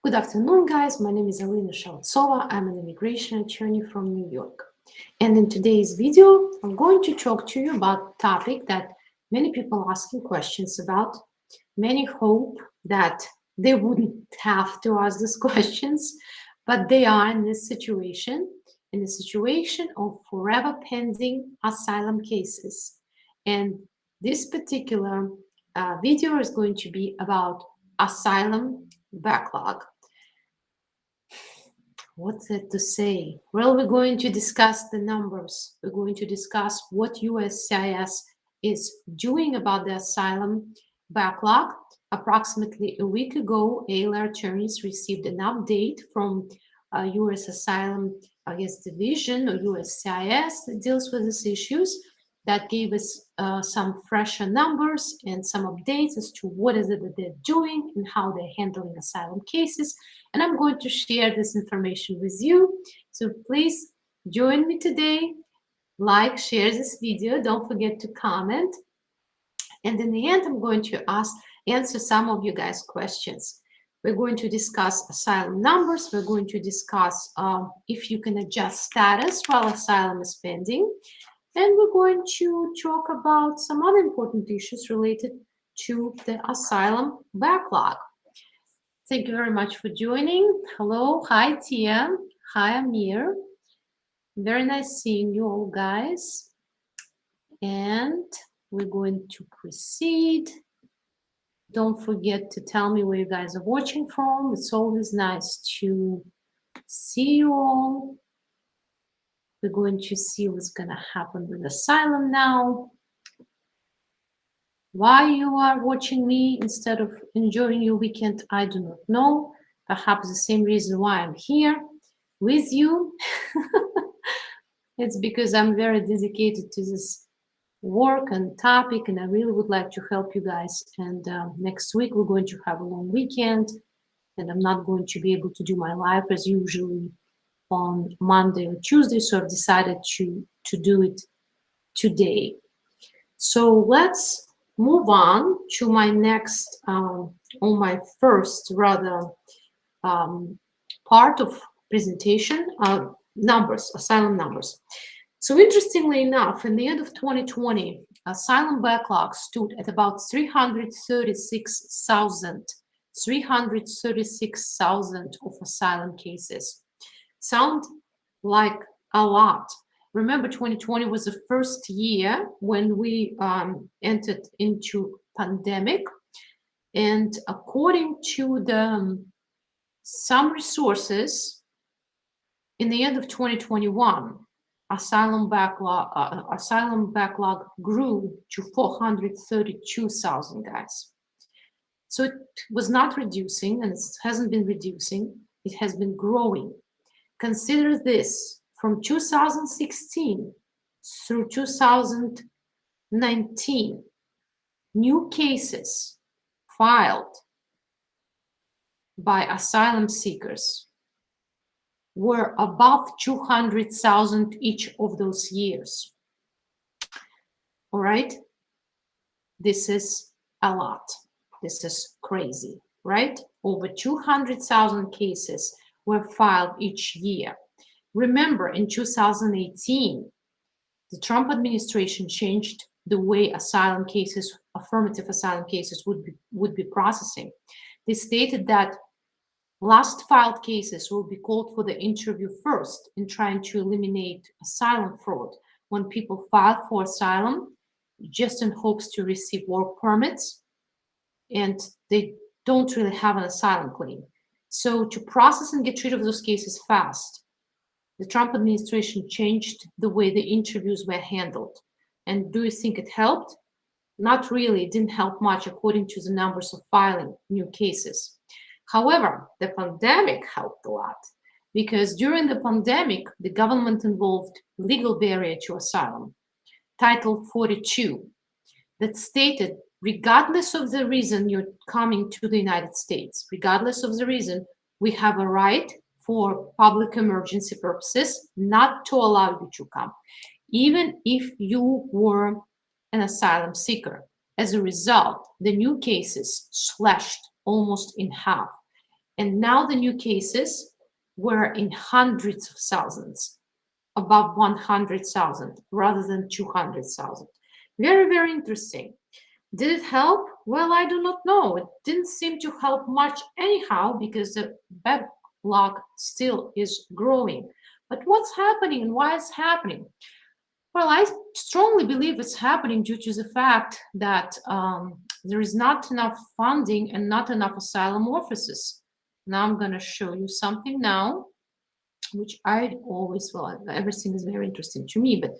Good afternoon, guys. My name is Alina Shaltsova. I'm an immigration attorney from New York. And in today's video, I'm going to talk to you about a topic that many people are asking questions about. Many hope that they wouldn't have to ask these questions, but they are in the situation of forever pending asylum cases. And this particular video is going to be about asylum backlog. What's it to say? Well, we're going to discuss the numbers. We're going to discuss what USCIS is doing about the asylum backlog. Approximately a week ago, ALA attorneys received an update from U.S. Asylum, Division or USCIS that deals with these issues. That gave us some fresher numbers and some updates as to what is it that they're doing and how they're handling asylum cases. And I'm going to share this information with you. So please join me today. Like, share this video. Don't forget to comment. And in the end, I'm going to answer some of you guys' questions. We're going to discuss asylum numbers. We're going to discuss if you can adjust status while asylum is pending. And we're going to talk about some other important issues related to the asylum backlog. Thank you very much for joining. Hello, hi Tia, hi Amir. Very nice seeing you all, guys. And we're going to proceed. Don't forget to tell me where you guys are watching from. It's always nice to see you all. We're going to see what's going to happen with asylum now. Why you are watching me instead of enjoying your weekend, I do not know. Perhaps the same reason why I'm here with you. It's because I'm very dedicated to this work and topic, and I really would like to help you guys. And next week, we're going to have a long weekend, and I'm not going to be able to do my live as usually on Monday or Tuesday, so I've decided to do it today. So let's move on to my next, on my first rather part of presentation, numbers, asylum numbers. So interestingly enough, in the end of 2020, asylum backlog stood at about 336,000 of asylum cases. Sound like a lot. Remember, 2020 was the first year when we entered into pandemic. And according to some resources, in the end of 2021, asylum backlog grew to 432,000 guys. So it was not reducing, and it hasn't been reducing. It has been growing. Consider this, from 2016 through 2019, new cases filed by asylum seekers were above 200,000 each of those years. All right? This is a lot. This is crazy, right? Over 200,000 cases were filed each year. Remember, in 2018, the Trump administration changed the way asylum cases, affirmative asylum cases would be processing. They stated that last filed cases will be called for the interview first in trying to eliminate asylum fraud when people file for asylum just in hopes to receive work permits and they don't really have an asylum claim. So to process and get rid of those cases fast, the Trump administration changed the way the interviews were handled. And do you think it helped? Not really. It didn't help much according to the numbers of filing new cases. However, the pandemic helped a lot because during the pandemic, the government involved legal barrier to asylum, Title 42, that stated regardless of the reason you're coming to the United States, regardless of the reason, we have a right for public emergency purposes not to allow you to come, even if you were an asylum seeker. As a result, the new cases slashed almost in half. And now the new cases were in hundreds of thousands, above 100,000 rather than 200,000. Very, very interesting. Did it help? Well, I do not know. It didn't seem to help much anyhow because the backlog still is growing. But what's happening and why it's happening? Well, I strongly believe it's happening due to the fact that there is not enough funding and not enough asylum offices. Now I'm going to show you something now, which I always, well, everything is very interesting to me, but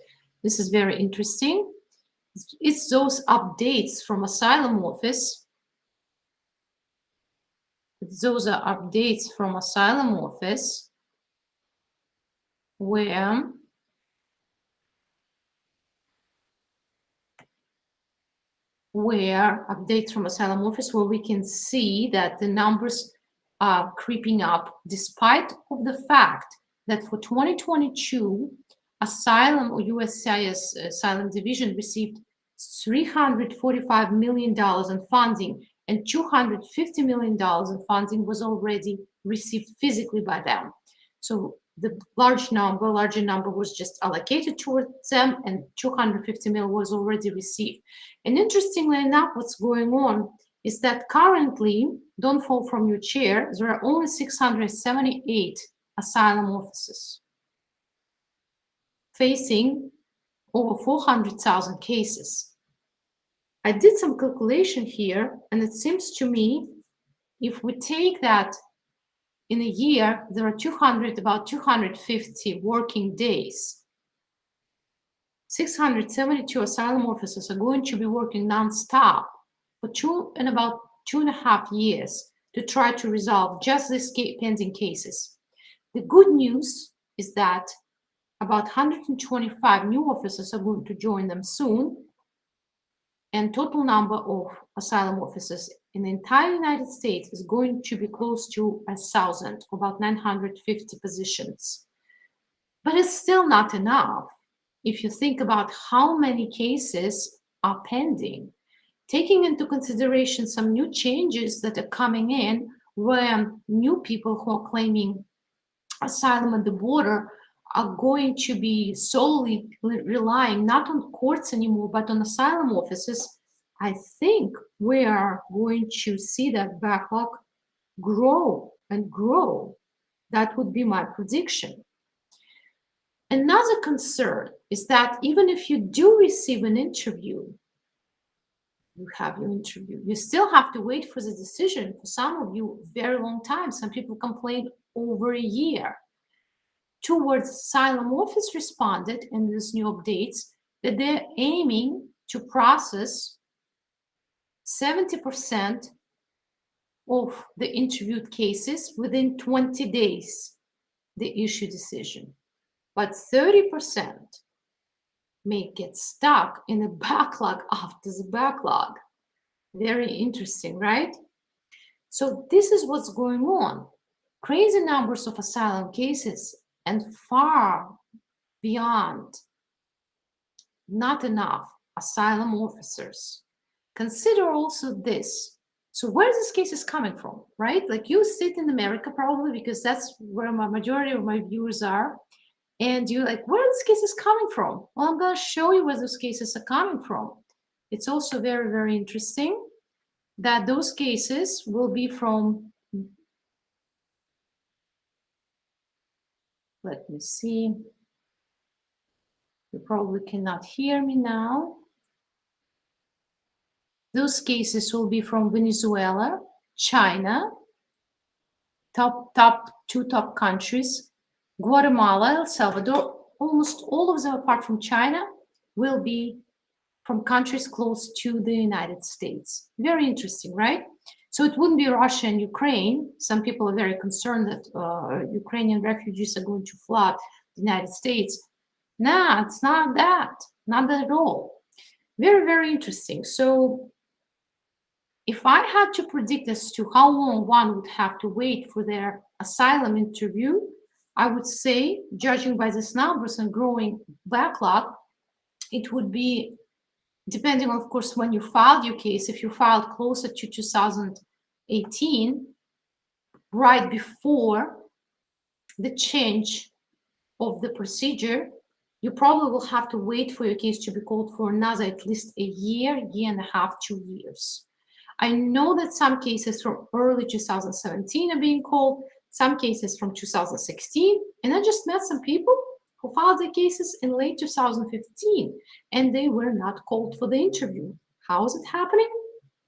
this is very interesting. It's those updates from asylum office. Those are updates from asylum office where updates from asylum office where we can see that the numbers are creeping up despite of the fact that for 2022 asylum or USCIS asylum division received $345 million in funding and $250 million in funding was already received physically by them. So the larger number was just allocated towards them and 250 million was already received. And interestingly enough, what's going on is that currently, don't fall from your chair, there are only 678 asylum offices facing over 400,000 cases. I did some calculation here, and it seems to me, if we take that in a year, there are about 250 working days. 672 asylum officers are going to be working non-stop for about 2.5 years to try to resolve just these pending cases. The good news is that about 125 new officers are going to join them soon, and total number of asylum officers in the entire United States is going to be close to 1,000, about 950 positions. But it's still not enough if you think about how many cases are pending. Taking into consideration some new changes that are coming in, where new people who are claiming asylum at the border are going to be solely relying not on courts anymore, but on asylum offices, I think we are going to see that backlog grow and grow. That would be my prediction. Another concern is that even if you do receive an interview, you have your interview, you still have to wait for the decision. For some of you, a very long time. Some people complained over a year. Towards asylum office responded in these new updates that they're aiming to process 70% of the interviewed cases within 20 days, they issue decision. But 30% may get stuck in a backlog after the backlog. Very interesting, right? So this is what's going on. Crazy numbers of asylum cases and far beyond, not enough asylum officers. Consider also this. So where this case is coming from, right? Like you sit in America probably because that's where my majority of my viewers are. And you're like, where this case is coming from? Well, I'm going to show you where those cases are coming from. It's also very, very interesting that those cases will be from, let me see. You probably cannot hear me now. Those cases will be from Venezuela, China, two top countries, Guatemala, El Salvador. Almost all of them, apart from China, will be from countries close to the United States. Very interesting, right? So it wouldn't be Russia and Ukraine. Some people are very concerned that Ukrainian refugees are going to flood the United States. Nah, it's not that. Not that at all. Very, very interesting. So if I had to predict as to how long one would have to wait for their asylum interview, I would say, judging by these numbers and growing backlog, it would be, depending on, of course, when you filed your case, if you filed closer to 2018, right before the change of the procedure, you probably will have to wait for your case to be called for another at least a year, year and a half, 2 years. I know that some cases from early 2017 are being called, some cases from 2016, and I just met some people who filed their cases in late 2015, and they were not called for the interview. How is it happening?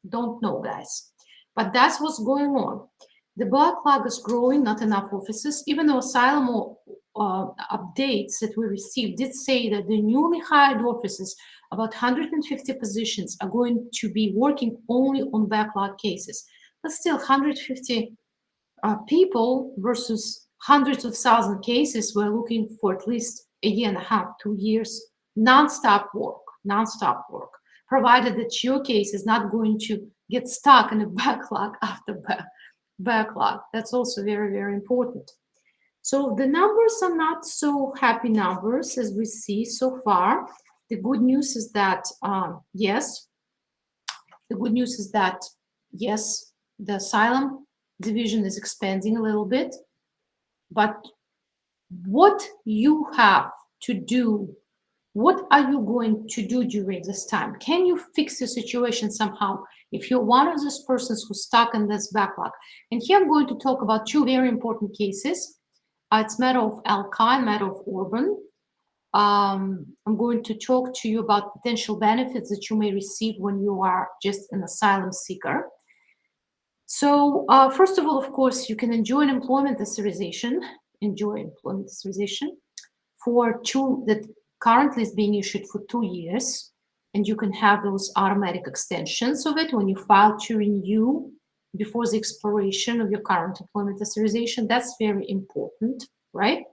Don't know, guys. But that's what's going on. The backlog is growing, not enough offices, even though asylum updates that we received did say that the newly hired offices, about 150 positions, are going to be working only on backlog cases. But still, 150 people versus hundreds of thousand cases, we're looking for at least a year and a half, 2 years, non-stop work, provided that your case is not going to get stuck in a backlog after backlog. That's also very, very important. So the numbers are not so happy numbers as we see so far. The good news is that, yes, the asylum division is expanding a little bit, but what you have to do, what are you going to do during this time? Can you fix the situation somehow if you're one of those persons who's stuck in this backlog? And here I'm going to talk about two very important cases. It's matter of Alcaraz and matter of Ogan. I'm going to talk to you about potential benefits that you may receive when you are just an asylum seeker. So first of all, of course, you can enjoy an employment authorization, for that currently is being issued for 2 years, and you can have those automatic extensions of it when you file to renew before the expiration of your current employment authorization. That's very important, right?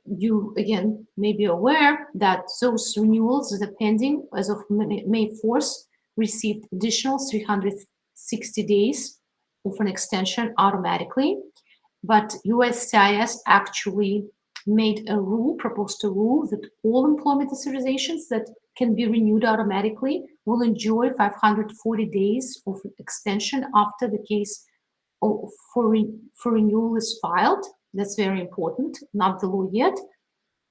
You, again, may be aware that those renewals that are pending as of May 4th received additional 360 days of an extension automatically. But USCIS actually proposed a rule that all employment authorizations that can be renewed automatically will enjoy 540 days of extension after the case for renewal is filed. That's very important, not the law yet.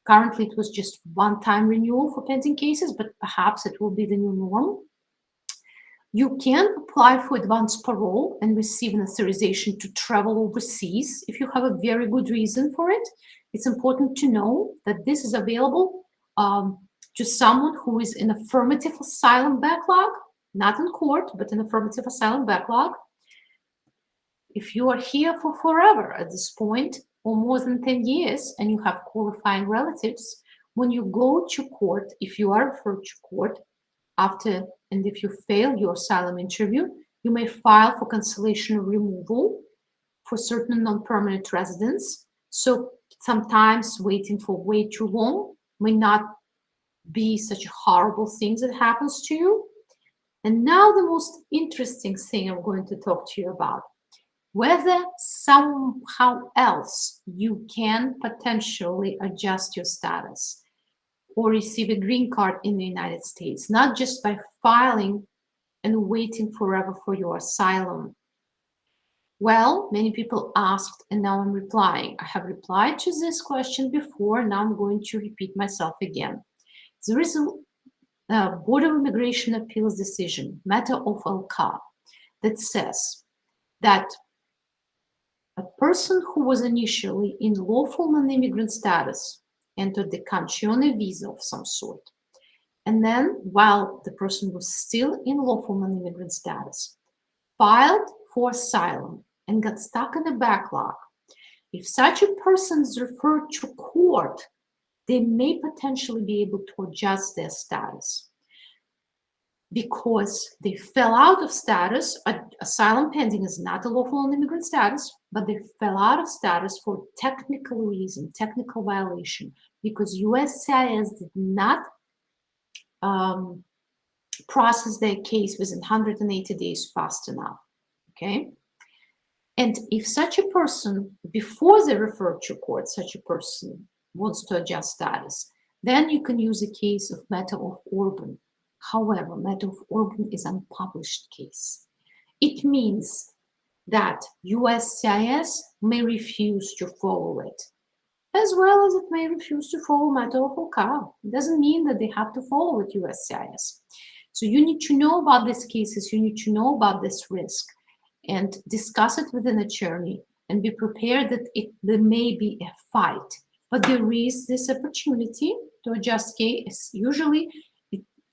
Currently, it was just one-time renewal for pending cases, but perhaps it will be the new norm. You can apply for advanced parole and receive an authorization to travel overseas if you have a very good reason for it. It's important to know that this is available to someone who is in affirmative asylum backlog, not in court, but in affirmative asylum backlog. If you are here for forever at this point, or more than 10 years, and you have qualifying relatives, when you go to court, if you are referred to court, and if you fail your asylum interview, you may file for cancellation of removal for certain non-permanent residents. So sometimes waiting for way too long may not be such a horrible thing that happens to you. And now the most interesting thing I'm going to talk to you about, whether somehow else you can potentially adjust your status or receive a green card in the United States, not just by filing and waiting forever for your asylum. Well, many people asked, and now I'm replying. I have replied to this question before, now I'm going to repeat myself again. There is a Board of Immigration Appeals decision, matter of Alcaraz, that says that a person who was initially in lawful non-immigrant status entered the country on a visa of some sort. And then, while the person was still in lawful non-immigrant status, filed for asylum and got stuck in a backlog. If such a person is referred to court, they may potentially be able to adjust their status because they fell out of status. Asylum pending is not a lawful non-immigrant status, but they fell out of status for technical reason, technical violation, because USCIS did not process their case within 180 days fast enough, okay? And if such a person, before they refer to court, such a person wants to adjust status, then you can use a case of matter of Ogan. However, matter of Ogan is an unpublished case. It means that USCIS may refuse to follow it, as well as it may refuse to follow matter of Alcaraz. It doesn't mean that they have to follow it, USCIS. So you need to know about these cases, you need to know about this risk, and discuss it with an attorney, and be prepared that there may be a fight. But there is this opportunity to adjust case. Usually,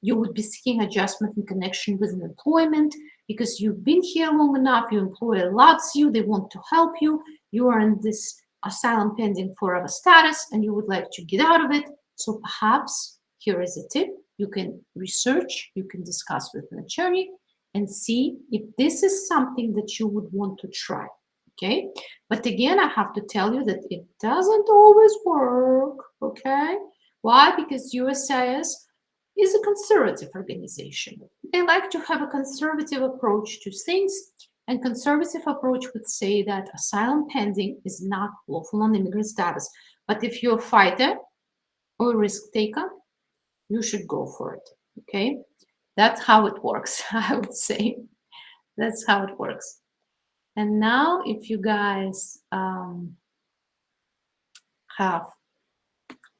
you would be seeking adjustment in connection with an employment because you've been here long enough, your employer loves you, they want to help you, you are in this asylum pending forever status, and you would like to get out of it. So perhaps here is a tip. You can research, you can discuss with an attorney and see if this is something that you would want to try. Okay, but again, I have to tell you that it doesn't always work. Okay, why? Because USCIS is a conservative organization. They like to have a conservative approach to things, and conservative approach would say that asylum pending is not lawful non-immigrant status. But if you're a fighter or a risk taker, you should go for it. Okay, that's how it works. I would say that's how it works. And now, if you guys have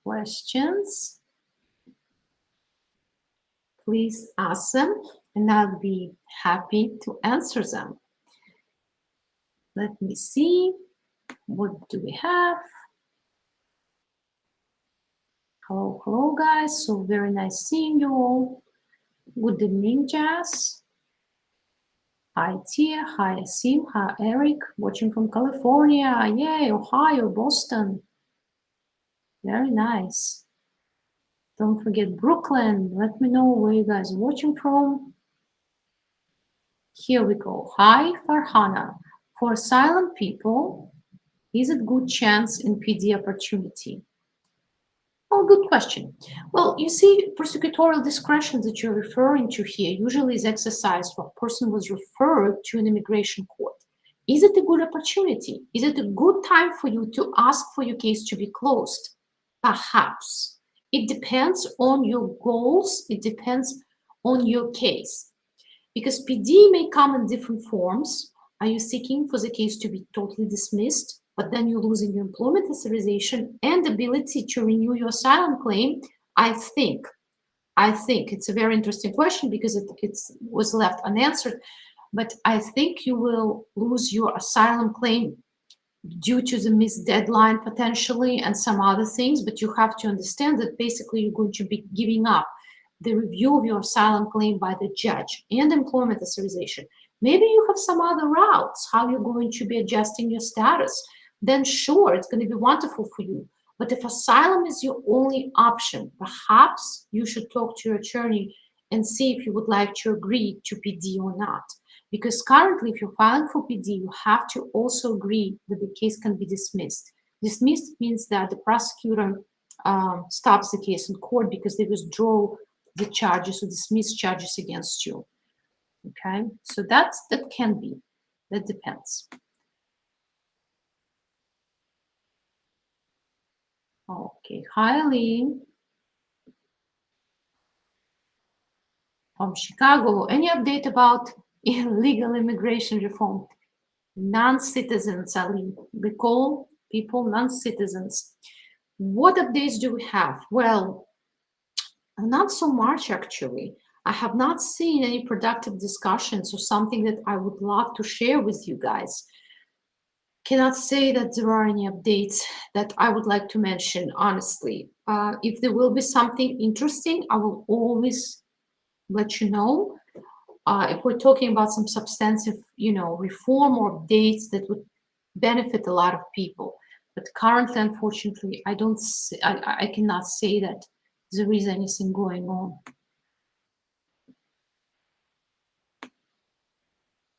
questions, please ask them, and I'll be happy to answer them. Let me see. What do we have? Hello, hello, guys. So very nice seeing you all. Good evening, Jazz. Hi, Tia. Hi, Asim. Hi, Eric. Watching from California. Yay, Ohio, Boston. Very nice. Don't forget Brooklyn. Let me know where you guys are watching from. Here we go. Hi, Farhana. For asylum people, is it good chance in PD opportunity? Oh, good question. Well, you see, prosecutorial discretion that you're referring to here usually is exercised when a person was referred to an immigration court. Is it a good opportunity? Is it a good time for you to ask for your case to be closed? Perhaps. It depends on your goals. It depends on your case. Because PD may come in different forms. Are you seeking for the case to be totally dismissed, but then you're losing your employment authorization and ability to renew your asylum claim? I think it's a very interesting question because it was left unanswered, but I think you will lose your asylum claim due to the missed deadline potentially and some other things, but you have to understand that basically you're going to be giving up the review of your asylum claim by the judge and employment authorization. Maybe you have some other routes, how you're going to be adjusting your status. Then sure, it's going to be wonderful for you. But if asylum is your only option, perhaps you should talk to your attorney and see if you would like to agree to PD or not. Because currently, if you're filing for PD, you have to also agree that the case can be dismissed. Dismissed means that the prosecutor stops the case in court because they withdraw the charges or dismiss charges against you. Okay, so that can be, that depends. Okay, hi, Eileen. From Chicago, any update about illegal immigration reform? Non-citizens, Eileen. We call people non-citizens. What updates do we have? Well, not so much, actually. I have not seen any productive discussions or something that I would love to share with you guys. Cannot say that there are any updates that I would like to mention, honestly. If there will be something interesting, I will always let you know. If we're talking about some substantive, reform or updates that would benefit a lot of people. But currently, unfortunately, I cannot say that there is anything going on.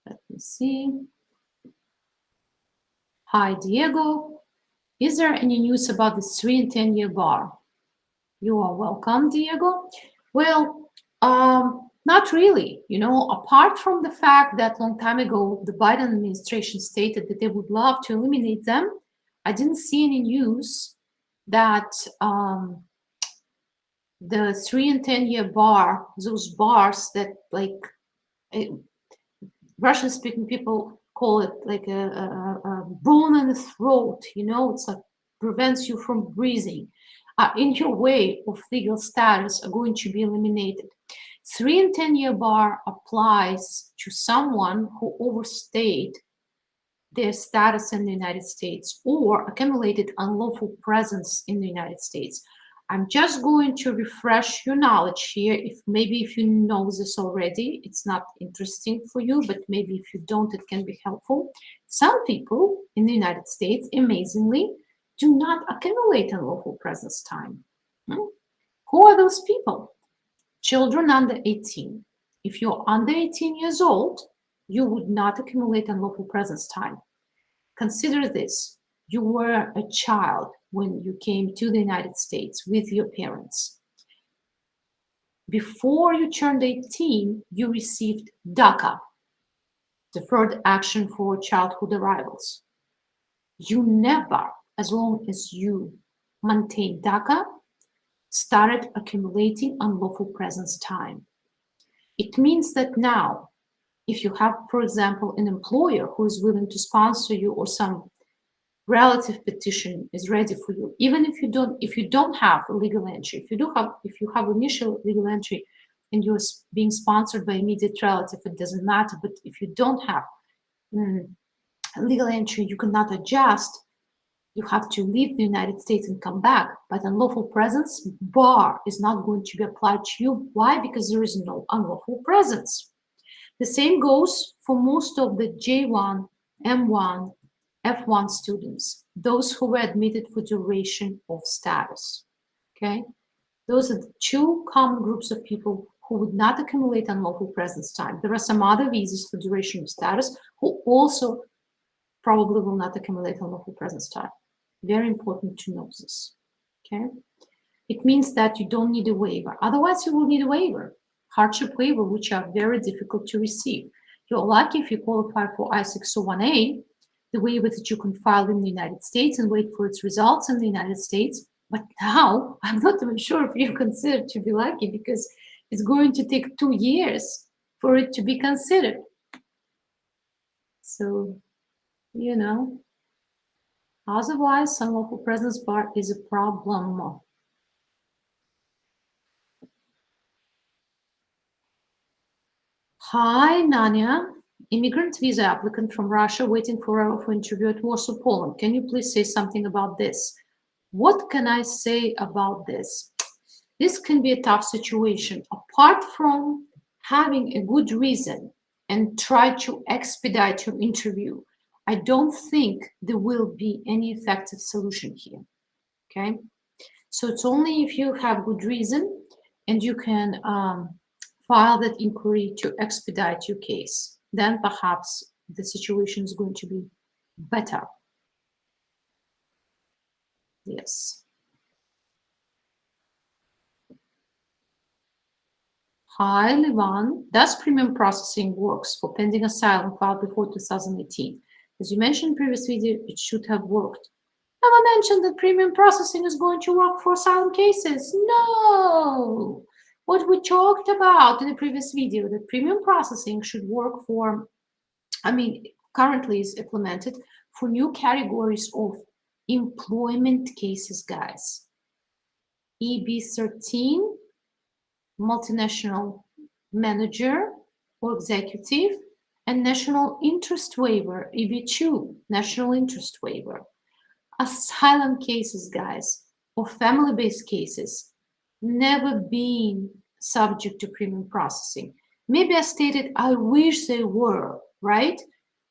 Let me see. Hi, Diego. Is there any news about the 3 and 10-year bar? You are welcome, Diego. Well, not really. Apart from the fact that long time ago, the Biden administration stated that they would love to eliminate them, I didn't see any news that the 3 and 10-year bar, those bars that Russian-speaking people call it like a bone in the throat, you know, it's like prevents you from breathing, in your way of legal status are going to be eliminated. 3 and 10-year bar applies to someone who overstayed their status in the United States or accumulated unlawful presence in the United States. I'm just going to refresh your knowledge here. If you know this already, it's not interesting for you, but maybe if you don't, it can be helpful. Some people in the United States, amazingly, do not accumulate unlawful presence time. Who are those people? Children under 18. If you're under 18 years old, you would not accumulate unlawful presence time. Consider this. You were a child when you came to the United States with your parents. Before you turned 18, you received DACA, Deferred Action for Childhood Arrivals. You never, as long as you maintain DACA, started accumulating unlawful presence time. It means that now, if you have, for example, an employer who is willing to sponsor you or some relative petition is ready for you, even if you don't have a legal entry, if you have initial legal entry and you're being sponsored by immediate relative, it doesn't matter. But if you don't have a legal entry, you cannot adjust. You have to leave the United States and come back. But unlawful presence bar is not going to be applied to you. Why? Because there is no unlawful presence. The same goes for most of the J1, M1, F1 students, those who were admitted for duration of status. Okay, those are the two common groups of people who would not accumulate unlawful presence time. There are some other visas for duration of status who also probably will not accumulate unlawful presence time. Very important to know this. Okay, it means that you don't need a waiver. Otherwise, you will need a waiver, hardship waiver, which are very difficult to receive. You're lucky if you qualify for I-601A, the waiver that you can file in the United States and wait for its results in the United States. But now I'm not even sure if you're considered to be lucky, because it's going to take 2 years for it to be considered. So, you know, otherwise, unlawful presence bar is a problem. Hi, Nanya. Immigrant visa applicant from Russia waiting for interview at Warsaw, Poland. Can you please say something about this? What can I say about this? This can be a tough situation. Apart from having a good reason and try to expedite your interview, I don't think there will be any effective solution here. Okay? So it's only if you have good reason and you can file that inquiry to expedite your case, then perhaps the situation is going to be better. Yes. Hi, Livan. Does premium processing works for pending asylum filed before 2018? As you mentioned in previous video, it should have worked. Never mentioned that premium processing is going to work for asylum cases. No! What we talked about in the previous video, that premium processing should work for, currently is implemented for new categories of employment cases, guys. EB13, multinational manager or executive, and national interest waiver, EB2, national interest waiver. Asylum cases, guys, or family-based cases, never been subject to premium processing. Maybe I stated I wish they were, right?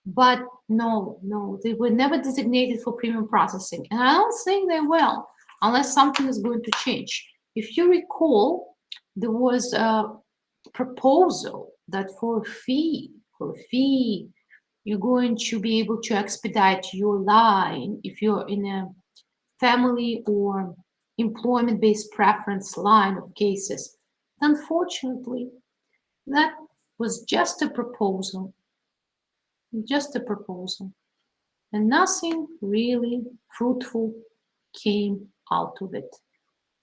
But no, they were never designated for premium processing. And I don't think they will, unless something is going to change. If you recall, there was a proposal that for a fee, you're going to be able to expedite your line if you're in a family or employment-based preference line of cases. Unfortunately, that was just a proposal, and nothing really fruitful came out of it.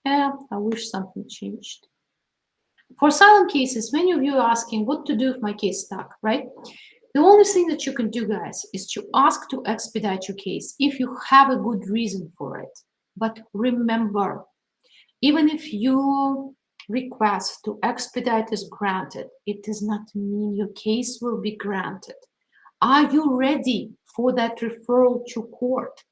Yeah, I wish something changed. For asylum cases, many of you are asking what to do if my case stuck, right? The only thing that you can do, guys, is to ask to expedite your case if you have a good reason for it. But remember, even if your request to expedite is granted, it does not mean your case will be granted. Are you ready for that referral to court?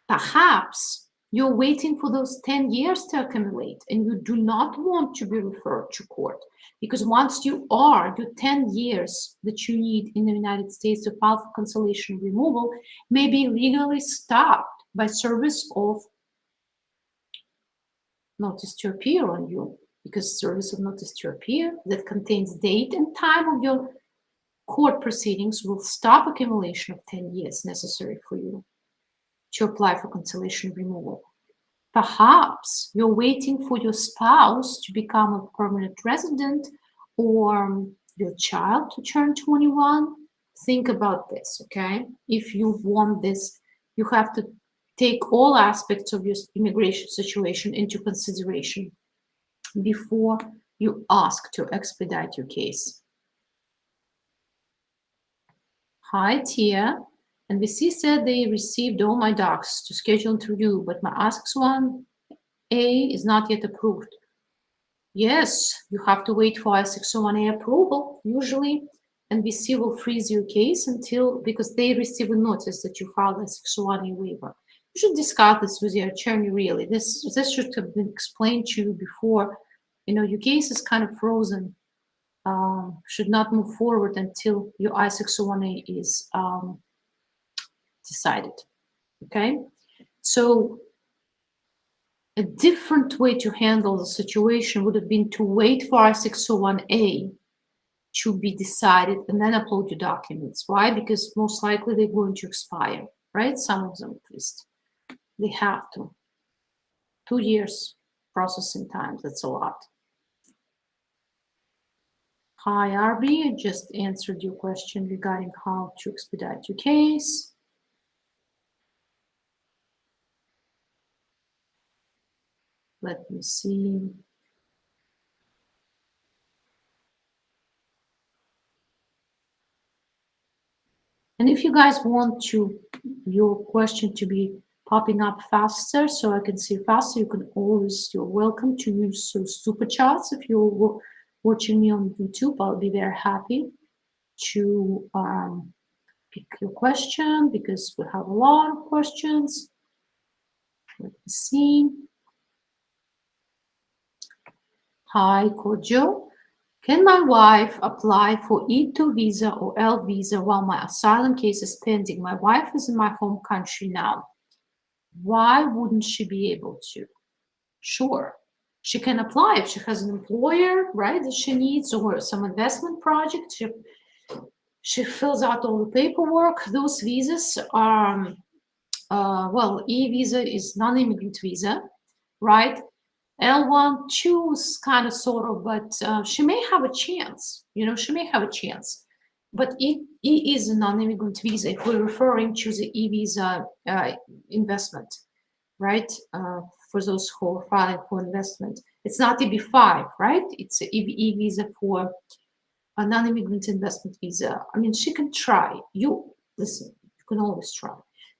Perhaps you're waiting for those 10 years to accumulate and you do not want to be referred to court, because once you are, your 10 years that you need in the United States to file for cancellation removal may be legally stopped by service of notice to appear on you, because service of notice to appear that contains date and time of your court proceedings will stop accumulation of 10 years necessary for you to apply for cancellation removal. Perhaps you're waiting for your spouse to become a permanent resident or your child to turn 21. Think about this, okay? If you want this, you have to take all aspects of your immigration situation into consideration before you ask to expedite your case. Hi, Tia. NBC said they received all my docs to schedule interview, but my I-601A is not yet approved. Yes, you have to wait for I-601A approval. Usually, NBC will freeze your case until, because they receive a notice that you filed I-601A waiver. You should discuss this with your attorney, really. This should have been explained to you before. You know, your case is kind of frozen. Should not move forward until your I-601A is decided, okay? So a different way to handle the situation would have been to wait for I-601A to be decided and then upload your documents. Why? Because most likely they're going to expire, right? Some of them at least. They have to. 2 years processing time, that's a lot. Hi, Arby, I just answered your question regarding how to expedite your case. Let me see. And if you guys want your question to be popping up faster so I can see faster, you can always, you're welcome to use those super chats. If you're watching me on YouTube, I'll be very happy to pick your question because we have a lot of questions. Let me see. Hi, Kojo. Can my wife apply for E2 visa or L visa while my asylum case is pending? My wife is in my home country now. Why wouldn't she be able to? Sure, she can apply if she has an employer, right, that she needs, or some investment project. She fills out all the paperwork. Those visas are, well, E visa is non-immigrant visa, right? L1, 2 is kind of sort of, but she may have a chance, you know, she may have a chance. But E is a non-immigrant visa if we're referring to the E visa investment, right? For those who are filing for investment. It's not EB5, right? It's an E visa for a non-immigrant investment visa. I mean, she can try. Listen, you can always try.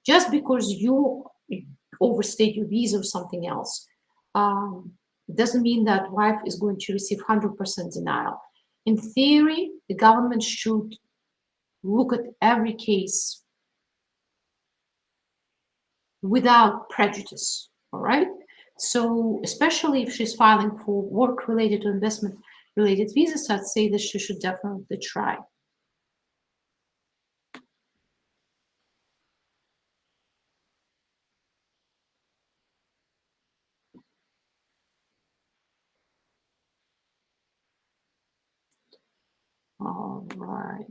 Just because you overstayed your visa or something else, doesn't mean that wife is going to receive 100% denial. In theory, the government should look at every case without prejudice, all right? So especially if she's filing for work-related or investment-related visas, I'd say that she should definitely try. All right.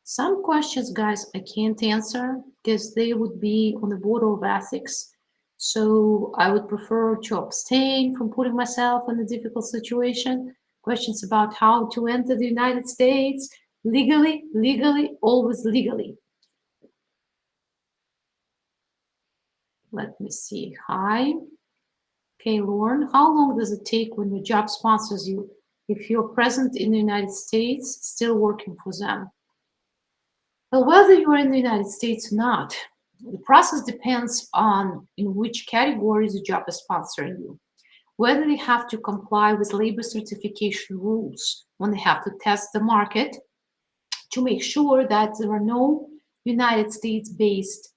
Some questions, guys, I can't answer because they would be on the border of ethics. So I would prefer to abstain from putting myself in a difficult situation. Questions about how to enter the United States legally, always legally. Let me see. Hi. Okay, Lauren, how long does it take when your job sponsors you if you're present in the United States, still working for them? Well, whether you are in the United States or not, the process depends on in which categories the job is sponsoring you, whether they have to comply with labor certification rules when they have to test the market to make sure that there are no United States-based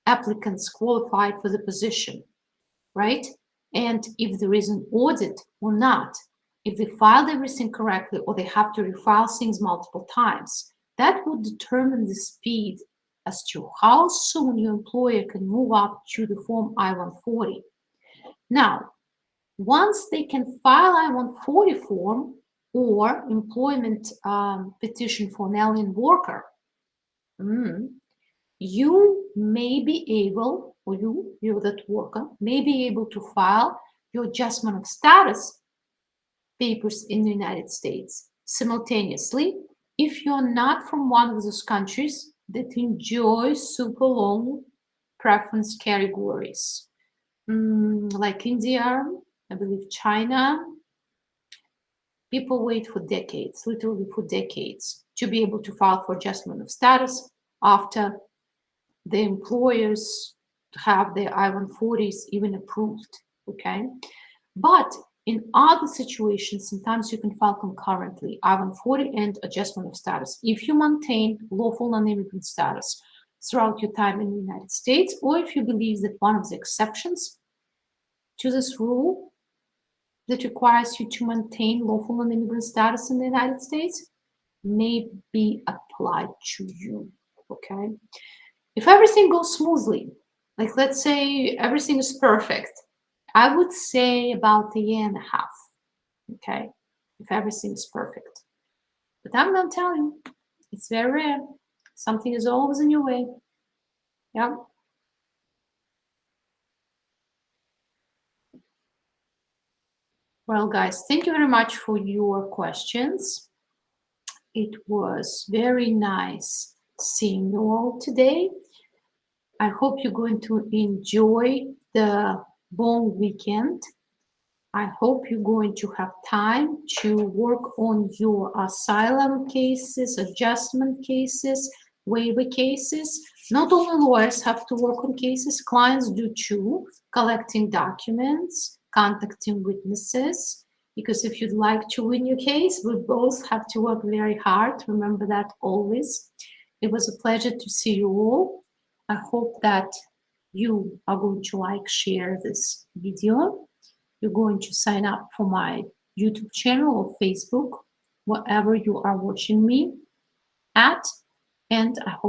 applicants qualified for the position, right? And if there is an audit or not, if they filed everything correctly or they have to refile things multiple times, that would determine the speed as to how soon your employer can move up to the Form I-140. Now, once they can file I-140 form or employment petition for an alien worker, you may be able, or you that worker, may be able to file your adjustment of status papers in the United States simultaneously if you're not from one of those countries that enjoy super long preference categories, like India, I believe China. People wait for decades, literally for decades, to be able to file for adjustment of status after the employers have their I-140s even approved, okay? But in other situations, sometimes you can file concurrently I-140 and adjustment of status if you maintain lawful non-immigrant status throughout your time in the United States, or if you believe that one of the exceptions to this rule that requires you to maintain lawful non-immigrant status in the United States may be applied to you, okay? If everything goes smoothly, like let's say everything is perfect, I would say about a year and a half, okay, if everything is perfect. But I'm not telling you, it's very rare. Something is always in your way. Yeah. Well, guys, thank you very much for your questions. It was very nice seeing you all today. I hope you're going to enjoy the long weekend. I hope you're going to have time to work on your asylum cases, adjustment cases, waiver cases. Not only lawyers have to work on cases, clients do too, collecting documents, contacting witnesses, because if you'd like to win your case, we both have to work very hard. Remember that always. It was a pleasure to see you all. I hope that you are going to like, share this video. You're going to sign up for my YouTube channel or Facebook, wherever you are watching me at, and I hope